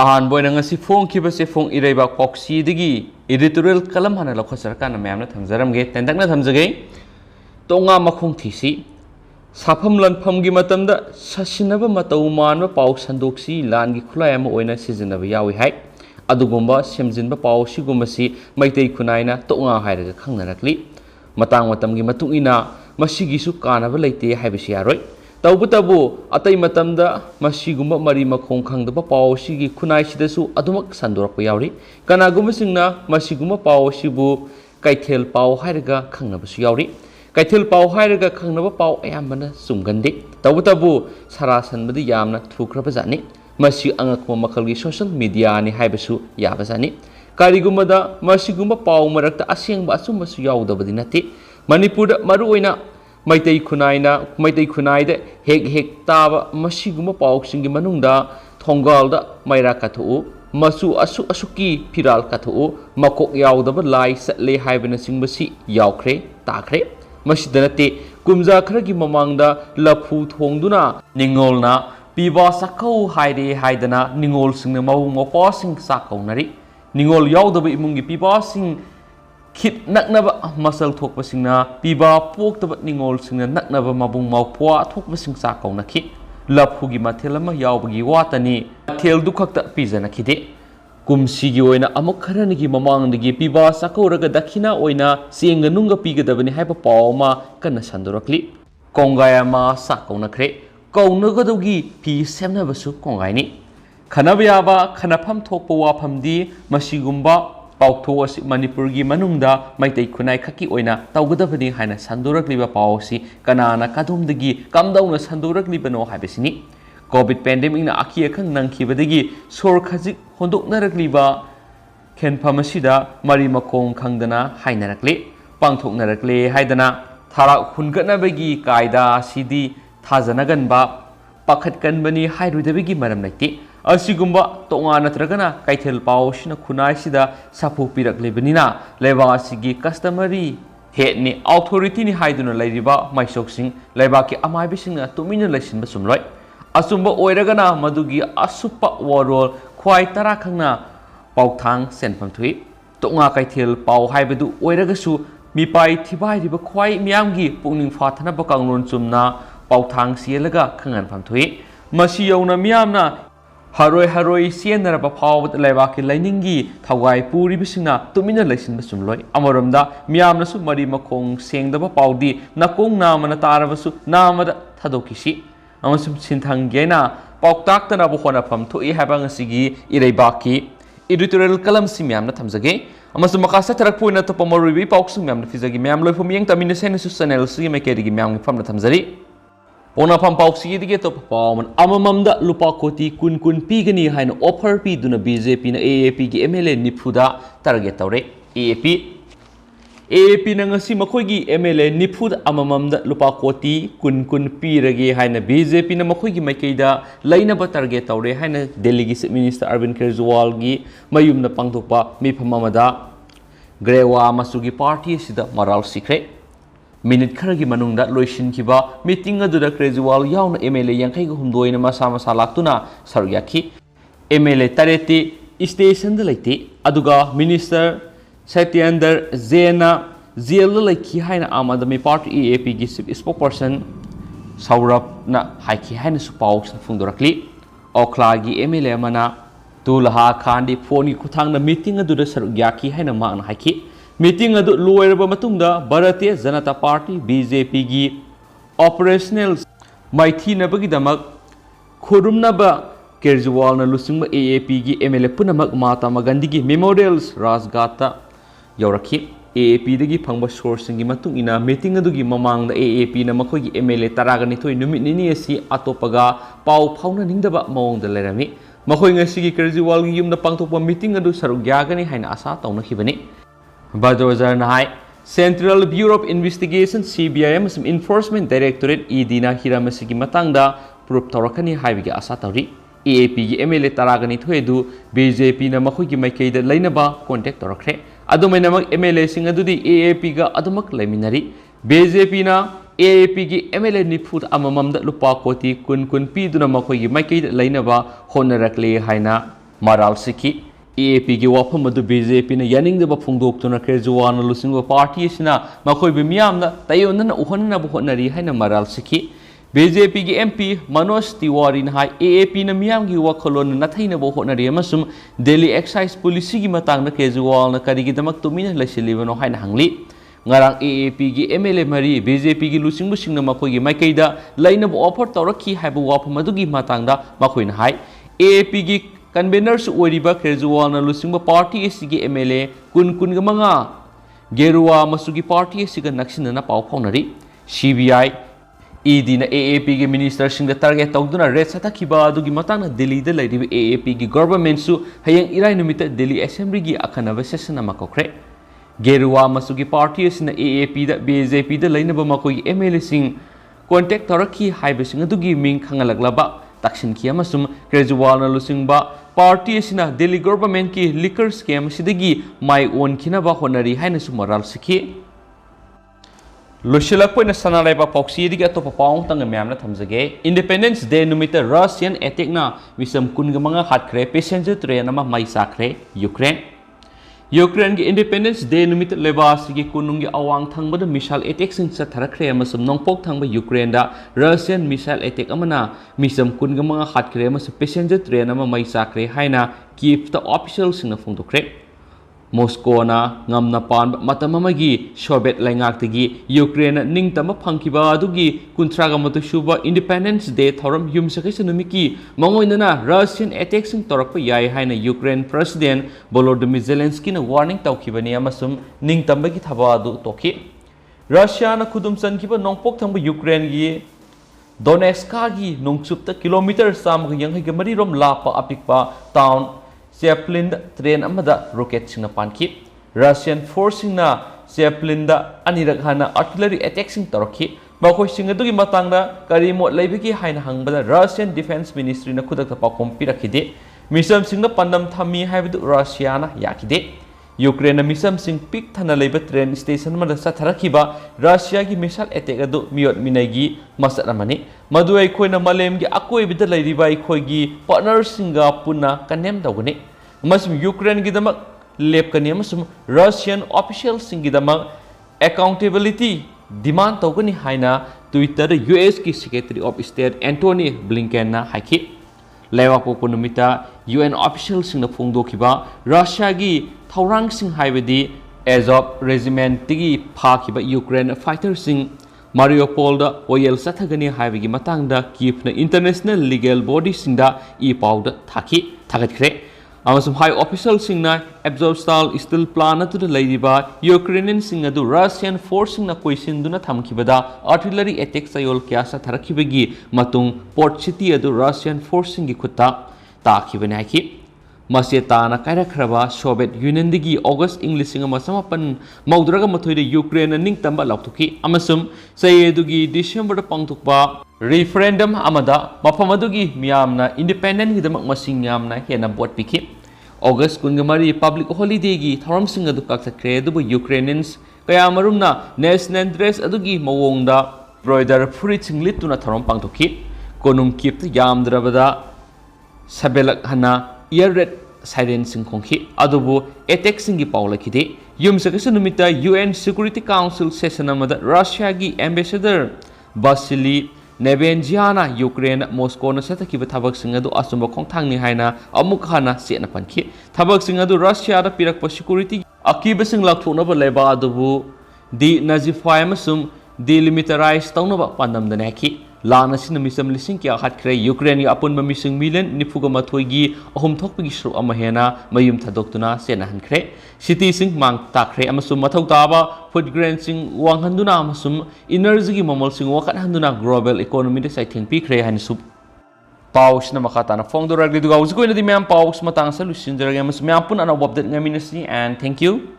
अहानबोइनंगसी फोंखिबसे Phong इरेबा कॉक्सीदगी editorial कलम हाना लखसरकान मैमना थमजरमगे तेंदकना थमजगे तोंगा मखोंग thesis साफम लनफमगी मतमदा ससिनबा मतौ मानबा पाउ संदोक्सी लानगी खुलाय अमा ओइना सिजनबा यावी हाय अदुगुंबा सेमजिनबा पाउ सिगुमसी मैतै खुनाइना तोंगा हायरगा खंगनरकली मतंग मतमगी मतुंगिना मसिगिसु कानबा लैते हायबसि यारोय तौबतबु अतै मतमदा मसिगुंबा मरी मखोंग खंगदबा पाउ सिगी खुनाइसिदसु अदुमक संदोरकपा यावरी कनागुंबसिंगना मसिगुंबा पाउ सिबु कैथेल पाउ हायरगा खंगनबसु यावरी कैथेल पाउ हायरगा खंगनबा पाउ अयामबना सुंगंदे तौबतबु सरासनबदि यामना थुख्रबजानि मसि अंगखम मखलगी सोशल मीडिया नि हायबसु याबजानि कारिगुंबदा मसिगुंबा पाउ मरक्ता असेंबा असुमसु यावदबदि नते मणिपुरदा मरुओइना मैतै खुनाइदा हेक हेक ताबा मसिगुंबा पाउसिंगी मनुंगदा थोंगालदा Myra काथो मचु ashuk2ki Phiral katthok Makok yaodaba lai chatle haibanachingba yaukre takre मसिदनते कुमजा खरगी ममांगदा लफु थोंगदुना निंगोलना पीबा साखौ हाइरे हाइदना निंगोल सिंग मवुंग मपासिंग साकौनरी निंगोल यावदब इमुंगी पीबा सिंग खित नकनबा मसल थोकपसिंगना पीबा पोक्तब निंगोल सिंग नकनबा मबुंग मवपुआ थोकपसिंग साकौनखि लफुगी मथेलमा यावबगी वातनी मथेल दुखक्ता पिजनखिदे कुमसीगी ओइना अमुक खरनगी ममांगदगी पीबा साकौरगा दखिना ओइना सेंगनुंगा पीगदबनि हाइबा पावमा कन्ना संदोरकली कोंगायमा साकौनखरे कौनगदौगी पी सेमनबसु कोंगायनी खनबयाबा खनफम थोकपा वाफमदी मसिगुंबा पाउथो असि मणिपुरगी मनुंगदा मैतै खुनाइ खकी ओइना तौगदबनि हाइना संदोरकलिबा पावसी कनाना कादोमदगी कमदौना संदोरकलिबनो हाइबसिनी कोविड पेंडेमिक ना अखी अखंग नंखिबदगी सोर खजिक होंदोकनरकलिबा खेनफमसिदा मरी मखोंग खंगदना हाइनरकले पांथोकनरकले हाइदना थारा खुनगनबगी कायदा सिदी थाजनगनबा पाखतकनबनी हाइरुदबगी मरम लैते असिगुंबा तोंगा नत्रगना कैथेल पावसिना खुनाइसिदा साफु पिरकलेबनिना लेबासिगी कस्टमरी हेडनी ऑथोरिटी हाइदुना लैरिबा माइसोकसिंग लेबाकी अमाइबिसिंगना तुमिना लैसिनबा सुमलोय असुंबा ओइरगना मदुगी असुप्पा वरोल ख्वाइ तरा खंगना पाउथांग सेनफम थुई तोंगा कैथेल पाउ हाइबदु ओइरगसु मिपाइ थिबाइरिबा ख्वाइ मियामगी पुंगनिंग फाथनबा कांगलोन चुमना पाउथांग सियलगा खंगनफम थुई मसि यौना मियामना हरोय सेनरबा फावबद लेबाकी लाइनिंगी थवाइ पुरिबिसिंगना तुमिना लैसिनबा सुमलोय अमरमदा मियामनसु मरी मखोंग सेंगदबा पाउदी नकोंग नामना तारबसु नामदा थदोकिसि अमसुम सिंथंगेना पाउताक्तनाबो होनाफम थोइ हाबांगसिगी इरेबाकी एडिटोरियल कलम सिम्यामना थमजगे अमसुम मकासा थरकपोइना तो पमरुबी पाउक्सुम म्यामना फिजगी म्याम लोइफम येंग तमिना सेनसु चैनल सि मेकेरिगी म्याम फमना थमजरी पोनाफम पाउक्सी दिगे तो पावमन अमममदा लुपा कोटी कुन कुन पीगनी हाइन ऑफर पीदुना बीजेपी ना एएपी की एमएलए निफुदा टारगेट तौरे एएपी नंगसी मखोगी एमएलए निफुद अमममदा लुपा कोटी कुन कुन पीरगे हाइन बीजेपी ना मखोगी मैकेदा लैनबा टारगेट तौरे हाइन दिल्ली चीफ मिनिस्टर अरविंद केजरीवाल गी मयुमना पांगथोकपा मिफम अमदा ग्रेवा मचुगी पार्टी सिदा मराल सिखरे मिनिट खरगी मनुंगदा लोइसिनखिबा मीटिंग अदुदा केजरीवाल यावना एमएलए यांखैगा हुमदोइना मसा मसा लाक्तुना सरुयाखी एमएलए तारेती स्टेशन द लैते अदुगा मिनिस्टर सत्येंद्र जैना जेल लैखी हाइना आम आदमी पार्टी एएपी की चीफ स्पोकपर्सन सौरभना हाइखी हाइना सुपाउ फुंदोरकली ओखलागी एमएलए मना तुलहा खांदी फोनी खुथांगना मीटिंग अदुदा सरुयाखी हाइना माना हाइखी मीटिंग अदु लोयरबा मतुंगदा भारतीय जनता पार्टी बीजेपी की ऑपरेशनल माइथीनबगीदमक खुरुमनबा केजरीवाल ना लुसिंग एएपी की एमएलए पुनमक महात्मा गांधी की मेमोरियल्स राजघाट यौरखी एएपी दगी फंगबा सोर्सिंग मतुंगिना मीटिंग अदुगी ममांगदा एएपी ना मखोगी एमएलए तरागनिथोय नुमित निनी असि अतोपगा पाउ फाउना निंगदबा मवंगदा लेरमी मखोय ngasiगी केजरीवाल की युमदा पांगथोकपा मीटिंग अदु सरुक यागनी हाइना आशा तौनखिबनी Badozer Nahai Central Bureau of Investigation CBI अमसुम Enforcement Directorate ED ना हिरामसिगी मतंगदा प्रूफ तौरकनी हाइबिगी आशा तौरी एएपी की एमएलए तरागनी थोएदु बीजेपी ना मखोगी मैकेदा लैनबा कांटेक्ट तौरखरे अदुमैनमक एमएलए सिंग अदुदी एएपी गा अदुमक लैमिनरी बीजेपी ना एएपी की एमएलए निफुद अमममदा लुपा कोटी कुन कुन पीदुना मखोगी मैकेदा लैनबा होनरकले हाइना ꯃꯔꯥꯜ ꯁꯤꯈꯤ AAPꯒꯤ ꯋꯥꯐꯝ ꯑꯗꯨ BJPꯅ ꯌꯥꯅꯤꯡꯗꯕ ꯐꯣꯡꯗꯣꯛꯇꯨꯅ ꯀꯦꯖ꯭ꯔꯤꯋꯥꯜꯅ ꯂꯨꯆꯤꯡꯕ ꯄꯥꯔꯇꯤ ꯑꯁꯤꯅ ꯃꯈꯣꯏꯕꯨ ꯃꯤꯌꯥꯝꯅ ꯇꯩꯑꯣꯟꯅꯅ ꯎꯍꯟꯅꯕ ꯍꯣꯠꯅꯔꯤ ꯍꯥꯏꯅ ꯃꯔꯥꯜ ꯁꯤꯈꯤ BJPꯒꯤ MP Manoj Tiwariꯅ ꯍꯥꯏ AAPꯅ ꯃꯤꯌꯥꯝꯒꯤ ꯋꯥꯈꯜꯂꯣꯟ ꯅꯥꯊꯩꯅꯕ ꯍꯣꯠꯅꯔꯤ ꯑꯃꯁꯨꯡ ꯗꯦꯜꯂꯤ ꯑꯦꯛꯁꯥꯏꯖ ꯄꯣꯂꯤꯁꯤꯒꯤ ꯃꯇꯥꯡꯗ ꯀꯦꯖ꯭ꯔꯤꯋꯥꯜꯅ ꯀꯔꯤꯒꯤꯗꯃꯛ ꯇꯨꯃꯤꯟꯅ ꯂꯩꯁꯤꯜꯂꯤꯕꯅꯣ ꯍꯥꯏꯅ ꯍꯪꯂꯤ ngarang AAPꯒꯤ MLA mari BJPꯒꯤ ꯂꯨꯆꯤꯡꯕꯁꯤꯡꯅ ꯃꯈꯣꯏꯒꯤ ꯃꯥꯏꯀꯩꯗ ꯂꯩꯅꯕ ꯑꯣꯐꯔ ꯇꯧꯔꯛꯈꯤ ꯍꯥꯏꯕ ꯋꯥꯐꯝ ꯑꯗꯨꯒꯤ ꯃꯇꯥꯡꯗ ꯃꯈꯣꯏꯅ ꯍꯥꯏ AAPꯒꯤ ꯀꯟꯚꯦꯅꯔꯁꯨ ꯑꯣꯏꯔꯤꯕ ꯀꯦꯖ꯭ꯔꯤꯋꯥꯜꯅ ꯂꯨꯆꯤꯡꯕ ꯄꯥꯔꯇꯤ ꯑꯁꯤꯒꯤ MLA ꯀꯨꯟꯒ ꯒꯦꯔꯨꯋꯥ ꯃꯆꯨꯒꯤ ꯄꯥꯔꯇꯤ ꯑꯁꯤꯒ ꯅꯛꯁꯤꯟꯅꯅ ꯄꯥꯎ ꯐꯥꯎꯅꯔꯤ CBI EDꯅ AAPꯒꯤ ꯃꯤꯅꯤꯁꯇꯔꯁꯤꯡꯗ ꯇꯥꯔꯒꯦꯠ ꯇꯧꯗꯨꯅ ꯔꯦꯠ ꯁꯠꯊꯈꯤꯕ ꯑꯗꯨꯒꯤ ꯃꯇꯥꯡꯗ ꯗꯤꯜꯂꯤꯗ ꯂꯩꯔꯤꯕ AAPꯒꯤ ꯒꯚꯔꯟꯃꯦꯟꯠꯁꯨ ꯍꯌꯦꯡ ꯏꯔꯥꯏ ꯅꯨꯃꯤꯠꯇ ꯗꯤꯜꯂꯤ ꯑꯦꯁꯦꯝꯕ꯭ꯂꯤꯒꯤ ꯑꯈꯟꯅꯕ ꯁꯦꯁꯟ ꯑꯃ ꯀꯧꯈ꯭ꯔꯦ Geruwa Masugi party asina AAP da BJP da lainaba makoi MLA sing contact toraki haibasing adugi ming khangalaglaba taksin ki amasum Kejriwal na lusingba party asina Delhi government ki liquor scam sidagi mai on kinaba honari haina sumaral sikhi Lushilak point sanalaiba poxi digi atopa paung tanga myamna thamjage Independence Day numita Russian attack na misam kungamanga hatkre passenger train ama mai sakre Ukraine ki Independence Day numit lebasi ki kunungi awang thangbada missile attack sing sa tharakre amasum nongpok thangba Ukraine da Russian missile attack amana misam kungamanga hatkre amasum passenger train ama mai sakre haina Kiev ta official sing na phongdokre Moscow na ngamna pan matamamagi Soviet laingak Ukraine ningtama phangkiba adugi kuntraga matusuba Independence Day thoram yumsakisa numiki mangoinana Russian attack sing torakpa yai haina Ukraine President Volodymyr Zelensky na warning tawkhibani amasum ningtambagi thaba adu toki Russia na khudum chankiba nongpok thangba Ukraine gi Donetsk gi nongchupta kilometer sam yang ga mari rom lapa apikpa town Chaplin train amada rocket sing na panki Russian forcing na Chaplin da anirak hana artillery attack sing toraki bakoi sing adugi matangda kari mot leibiki haina hangbada Russian Defense Ministry na khudak pa kompi rakhide misam sing na pandam thami haibdu Russia na yakide Ukraine na misam sing pik thana leiba train station ma sa tharakiba Russia gi missile attack adu miot minagi masat amani madu ai khoina malem gi akoi bida leiriba ai khoi gi partner singa puna kanem dawgani masum Ukraine gi damak lep kani masum Russian official sing gi damak accountability demand tawgani haina Twitter US ki Secretary of State Antony Blinken na haiki lewa popunumita UN official sing na phongdokiba Russia gi Thaurang sing haibadi Azov regiment tigi phakiba Ukraine fighter sing Mariupol da oil sathagani haibagi matangda Kiev na international legal body sing da e pawda thaki thagatkre amasum high official sing na Azovstal steel plant atu leidiba Ukrainian sing adu Russian force sing na question duna thamkibada artillery attack sayol kya sa tharakibagi matung port city adu Russian force sing gi khutta takhibani haki Masetana Karakrava Soviet Union digi August English Singamapan Maudraga Mathoida Ukraine and Ningtamba Lautuki Amasum Sayedugi December Pangtukba referendum Amada Mapamadugi Miamna Independent Hidamak Masing Yamna Hena Bot Piki August Kungamari Public Holiday gi Thoram Singa Dukaka Credu Ukrainians Kayamarumna National Dress Adugi Mawongda Broider Furiting Lituna Thoram Pangtuki Konum Kip Yamdravada Sabelak Hana Ear red siren sing kongki adubu attack singi paula kide yum sakasa numita UN Security Council session amada Russia gi ambassador Vasily Nebenziana Ukraine Moscow na satakiba thabak sing adu asumba khongthang ni haina amuk hana sena panki thabak sing adu Russia da pirakpa security akiba sing lakthona ba leba adubu di nazify amasum delimitarize tawnaba pandam dana ki Lana sin misam lising kya hatkre Ukraine apun mamising million nifuga mathoigi ahum thokpigi shru amahena mayum thadoktuna sena hankre city sing mang takre amasum mathau taba food grain sing wanghanduna amasum energy gi momol sing wakat handuna global economy de sai thengpi khre han sup paus na makata na phong dorag liduga usko ina di myam paus matang solution derag amasum myam pun ana update ngaminasi and thank you